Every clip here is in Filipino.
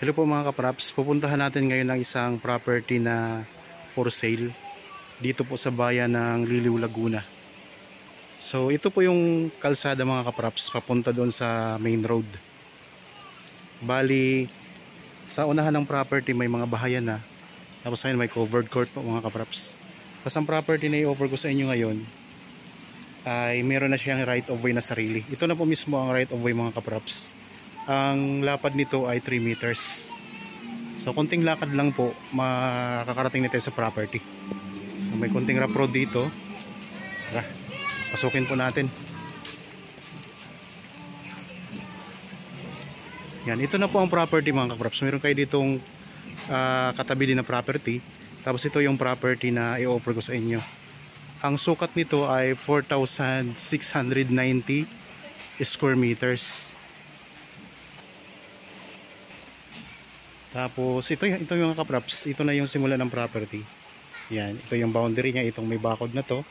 Hello po mga kapraps, pupuntahan natin ngayon ang isang property na for sale dito po sa bayan ng Liliw, Laguna. So ito po yung kalsada mga kapraps papunta doon sa main road. Bali sa unahan ng property may mga bahayan na, tapos ngayon may covered court po mga kapraps. Tapos ang property na i-offer ko sa inyo ngayon ay meron na siyang right of way na sarili. Ito na po mismo ang right of way mga kapraps. Ang lapad nito ay 3 meters. So konting lakad lang po makakarating na tayo sa property. So may konting rough road dito. Tara, pasukin po natin. Yan, ito na po ang property mga kapraps. Meron kayo ditong katabi din na property. Tapos ito yung property na i-offer ko sa inyo. Ang sukat nito ay 4,690 square meters. Tapos ito yung kapraps, ito na yung simula ng property. Yan, ito yung boundary niya, itong may bakod na to.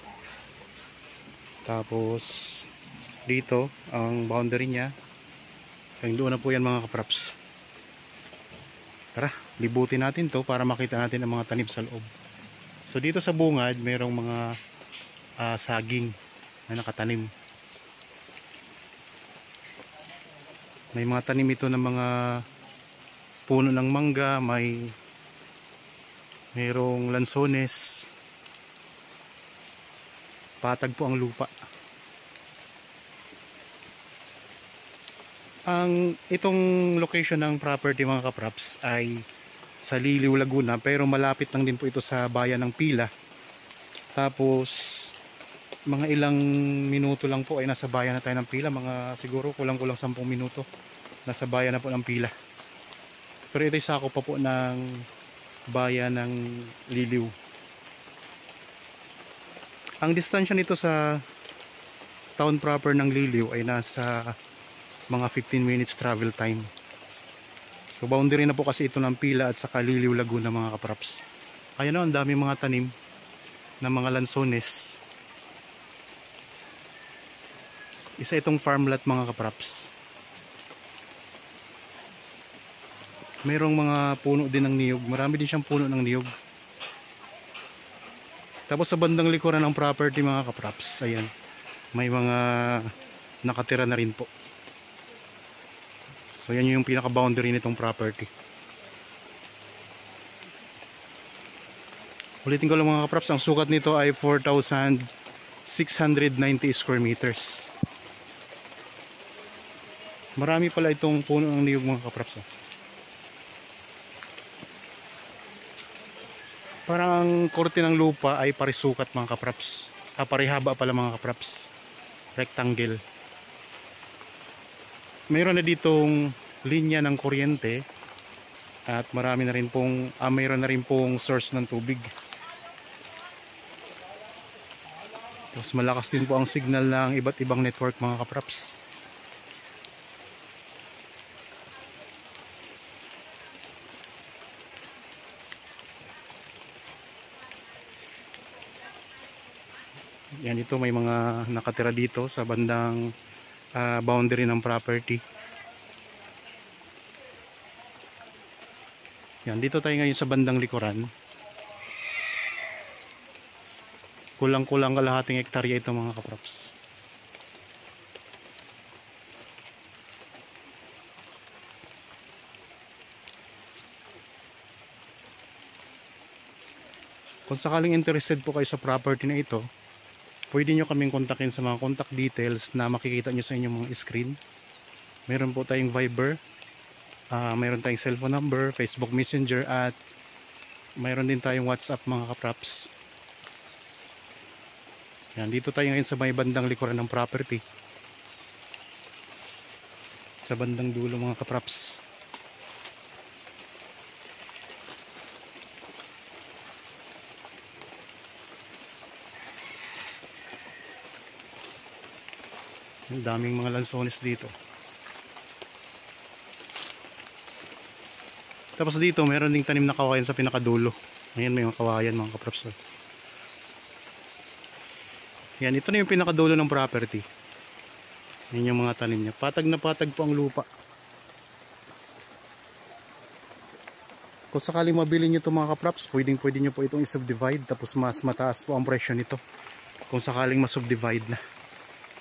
Tapos dito ang boundary niya. Hanggang doon na po yan mga kapraps. Tara, libutin natin to para makita natin ang mga tanim sa loob. So dito sa bungad, mayroong mga saging na nakatanim. May mga tanim ito ng mga puno ng mangga, mayroong lansones. Patag po ang lupa. Itong location ng property mga kapraps ay sa Liliw, Laguna, pero malapit lang din po ito sa bayan ng Pila. Tapos mga ilang minuto lang po ay nasa bayan na tayo ng Pila, mga siguro kulang-kulang 10 minuto nasa bayan na po ng Pila. Pero ito ay sakop pa po ng bayan ng Liliw. Ang distansya nito sa town proper ng Liliw ay nasa mga 15 minutes travel time. So boundary na po kasi ito ng Pila at saka Liliw, Laguna mga kapraps. Ayan o, ang dami mga tanim ng mga lansones. Isa itong farmland mga kapraps. Merong mga puno din ng niyog. Marami din siyang puno ng niyog. Tapos sa bandang likuran ng property mga kapraps, ayan, may mga nakatira na rin po. So yan yung pinaka boundary nitong property. Ulitin ko lang mga kapraps, ang sukat nito ay 4,690 square meters. Marami pala itong puno ng niyog mga kapraps. Parang ang korte ng lupa ay parisukat mga kapraps. Parihaba pala mga kapraps. Rectangle. Mayroon na ditong linya ng kuryente at marami na rin pong mayroon na rin pong source ng tubig. Tapos malakas din po ang signal ng iba't ibang network mga kapraps. Yan, ito may mga nakatira dito sa bandang boundary ng property. Yan, dito tayo ngayon sa bandang likuran. Kulang-kulang kalahating hektarya ito mga kapraps. Kung sakaling interested po kayo sa property na ito, pwede nyo kaming kontakin sa mga contact details na makikita nyo sa inyong mga screen. Meron po tayong Viber, meron tayong cellphone number, Facebook Messenger, at meron din tayong WhatsApp mga kapraps. Yan, dito tayo ngayon sa may bandang likuran ng property. Sa bandang dulo mga kapraps. Ang daming mga lansones dito. Tapos dito meron ding tanim na kawayan sa pinakadulo. Ayan, may mga kawayan mga kapraps. Yan, ito na yung pinakadulo ng property. Yan yung mga tanim niya. Patag na patag po ang lupa. Kung sakaling mabili nyo ito mga kapraps, pwede nyo po itong i-subdivide, tapos mas mataas po ang presyo nito kung sakaling ma-subdivide na.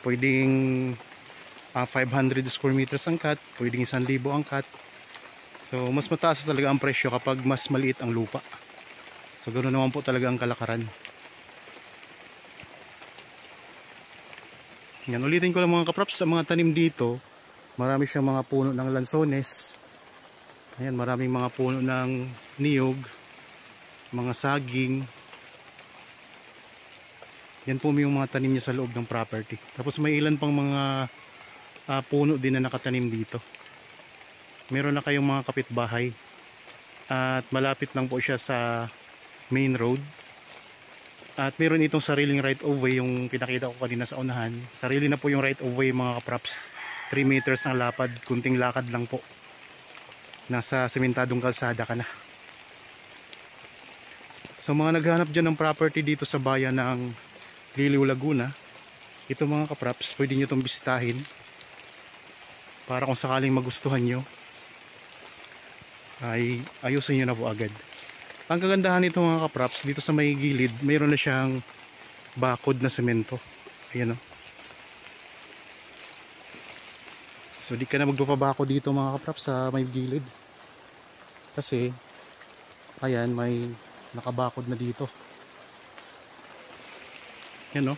Pwedeng 500 square meters ang cut, pwedeng 1,000 ang cut. So mas mataas talaga ang presyo kapag mas maliit ang lupa. So ganoon naman po talaga ang kalakaran. Yan, ulitin ko lang mga kapraps, sa mga tanim dito, marami siyang mga puno ng lansones. Ayan, maraming mga puno ng niyog, mga saging. Yan po yung mga tanim niya sa loob ng property. Tapos may ilan pang mga puno din na nakatanim dito. Meron na kayong mga kapitbahay. At malapit lang po siya sa main road. At meron itong sariling right of way, yung pinakita ko kanina sa unahan. Sarili na po yung right of way mga kapraps. 3 meters ang lapad, kunting lakad lang po. Nasa sementadong kalsada ka na. So mga naghahanap dyan ng property dito sa bayan ng Liliw, Laguna, ito mga kapraps, pwede nyo itong bisitahin para kung sakaling magustuhan nyo ay ayusin nyo na po agad. Ang kagandahan nito mga kapraps, dito sa may gilid mayroon na siyang bakod na semento. Ayan o. So di ka na magpapabako dito mga kapraps sa may gilid, kasi ayan, may nakabakod na dito. Yan o.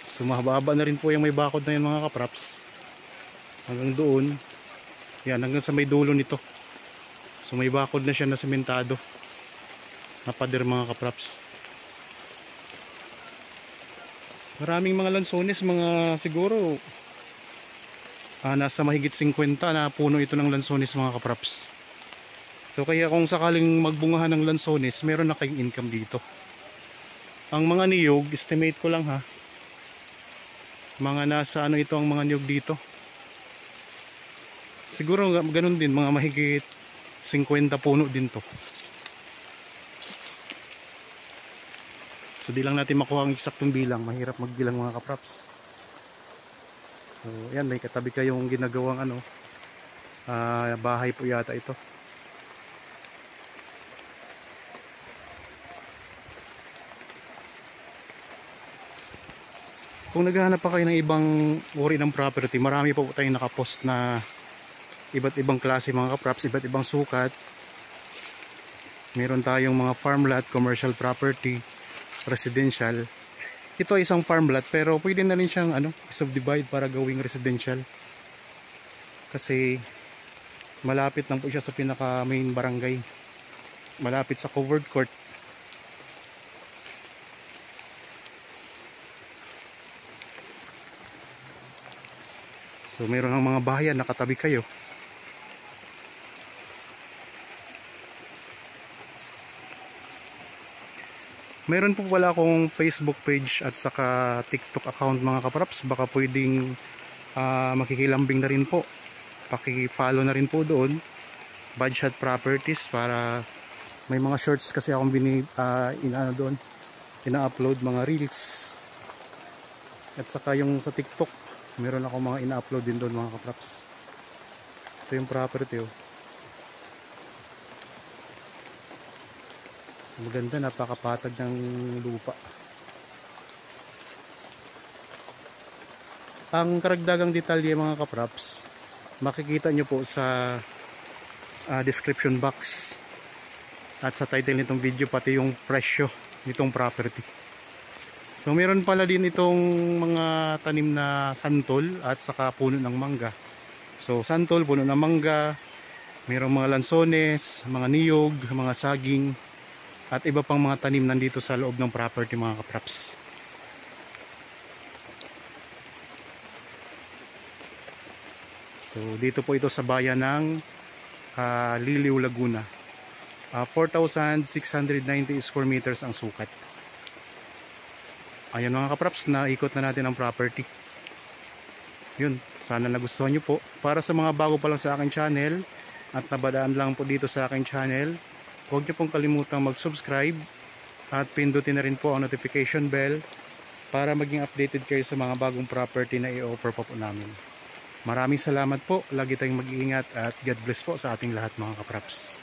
So mahaba na rin po yung may bakod na yan mga kapraps, hanggang doon. Yan, hanggang sa may dulo nito. So may bakod na siya na sementado na pader mga kapraps. Maraming mga lansones, mga siguro nasa mahigit 50 na puno ito ng lansones mga kapraps. So kaya kung sakaling magbungahan ng lansones, meron na kayong income dito. Ang mga niyog, estimate ko lang ha, mga nasa ano ito ang mga niyog dito, siguro ganun din, mga mahigit 50 puno din to. So di lang natin makuha ang eksaktong bilang, mahirap magbilang mga kapraps. So yan, may katabi kayong ginagawang ano, bahay po yata ito. Kung naghahanap pa kayo ng ibang uri ng property, marami po tayong nakapost na iba't ibang klase mga kapraps, iba't ibang sukat. Meron tayong mga farm lot, commercial property, residential. Ito ay isang farm lot, pero pwede na rin siyang subdivide para gawing residential. Kasi malapit lang po siya sa pinaka main barangay. Malapit sa covered court. So meron ng mga bahayan nakatabi kayo. Meron po pala akong Facebook page at saka TikTok account mga kapraps. Baka pwedeng makikilambing na rin po. Paki-follow na rin po doon. Budget Properties, para may mga shorts kasi akong doon. Ina-upload mga reels. At saka yung sa TikTok, meron ako mga ina-upload din doon mga kapraps. Ito yung property oh. Maganda, napakapatag ng lupa. Ang karagdagang detalye mga kapraps, makikita nyo po sa description box at sa title nitong video, pati yung presyo nitong property. So meron pala din itong mga tanim na santol at saka puno ng mangga. So santol, puno ng mangga, mayroong mga lansones, mga niyog, mga saging, at iba pang mga tanim nandito sa loob ng property mga kapraps. So dito po ito sa bayan ng Liliw, Laguna. 4,690 square meters ang sukat. Ayan mga kapraps, naikot na natin ang property. Yun, sana nagustuhan nyo po. Para sa mga bago pa lang sa aking channel at nabadaan lang po dito sa aking channel, huwag nyo pong kalimutang mag-subscribe at pindutin na rin po ang notification bell para maging updated kayo sa mga bagong property na i-offer pa po namin. Maraming salamat po. Lagi tayong mag-iingat at God bless po sa ating lahat mga kapraps.